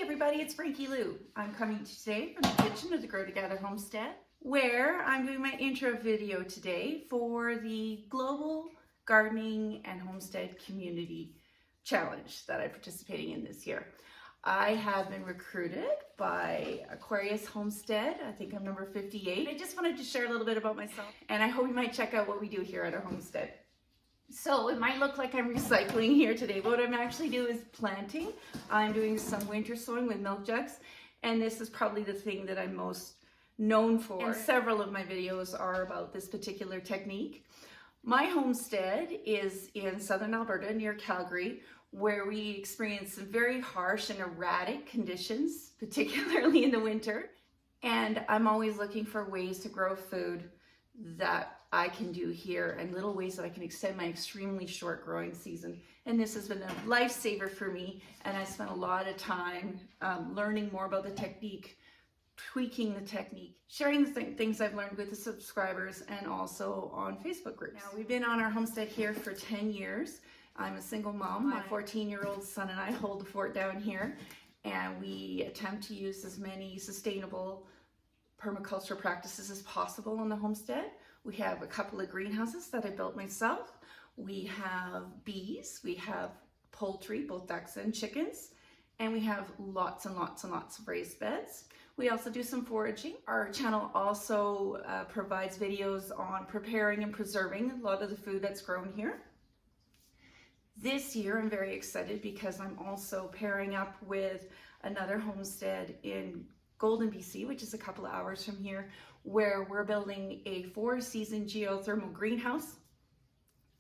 everybody, it's Frankie-Lou. I'm coming to you today from the kitchen of the Grow Together Homestead, where I'm doing my intro video today for the Global Gardening and Homestead Community Challenge that I'm participating in this year. I have been recruited by Aquarius Homestead. I think I'm number 58. I just wanted to share a little bit about myself, and I hope you might check out what we do here at our homestead. So it might look like I'm recycling here today, but what I'm actually doing is planting. I'm doing some winter sowing with milk jugs, and this is probably the thing that I'm most known for. And several of my videos are about this particular technique. My homestead is in southern Alberta near Calgary, where we experience some very harsh and erratic conditions, particularly in the winter. And I'm always looking for ways to grow food that I can do here and little ways that I can extend my extremely short growing season. And this has been a lifesaver for me, and I spent a lot of time learning more about the technique, tweaking the technique, sharing the things I've learned with the subscribers, and also on Facebook groups. Now, we've been on our homestead here for 10 years. I'm a single mom. My 14-year-old son and I hold the fort down here, and we attempt to use as many sustainable permaculture practices as possible on the homestead. We have a couple of greenhouses that I built myself. We have bees, we have poultry, both ducks and chickens, and we have lots and lots and lots of raised beds. We also do some foraging. Our channel also provides videos on preparing and preserving a lot of the food that's grown here. This year I'm very excited because I'm also pairing up with another homestead in Golden, BC, which is a couple of hours from here, where we're building a 4-season geothermal greenhouse,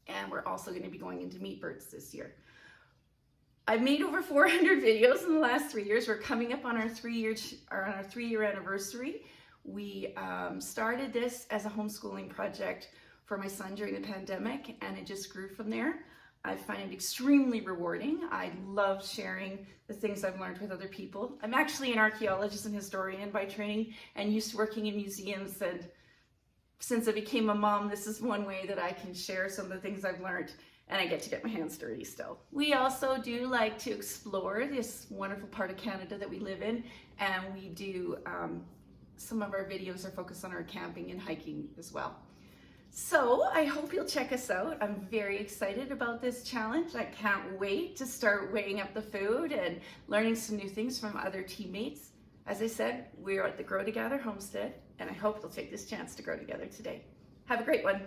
and we're also going to be going into meat birds this year. I've made over 400 videos in the last 3 years. We're coming up on our 3-year anniversary. We started this as a homeschooling project for my son during the pandemic, and it just grew from there. I find it extremely rewarding. I love sharing the things I've learned with other people. I'm actually an archaeologist and historian by training and used to working in museums, and since I became a mom, this is one way that I can share some of the things I've learned, and I get to get my hands dirty still. We also do like to explore this wonderful part of Canada that we live in, and we do, some of our videos are focused on our camping and hiking as well. So I hope you'll check us out. I'm very excited about this challenge. I can't wait to start weighing up the food and learning some new things from other teammates. As I said, we're at the Grow Together Homestead, and I hope you'll take this chance to grow together today. Have a great one.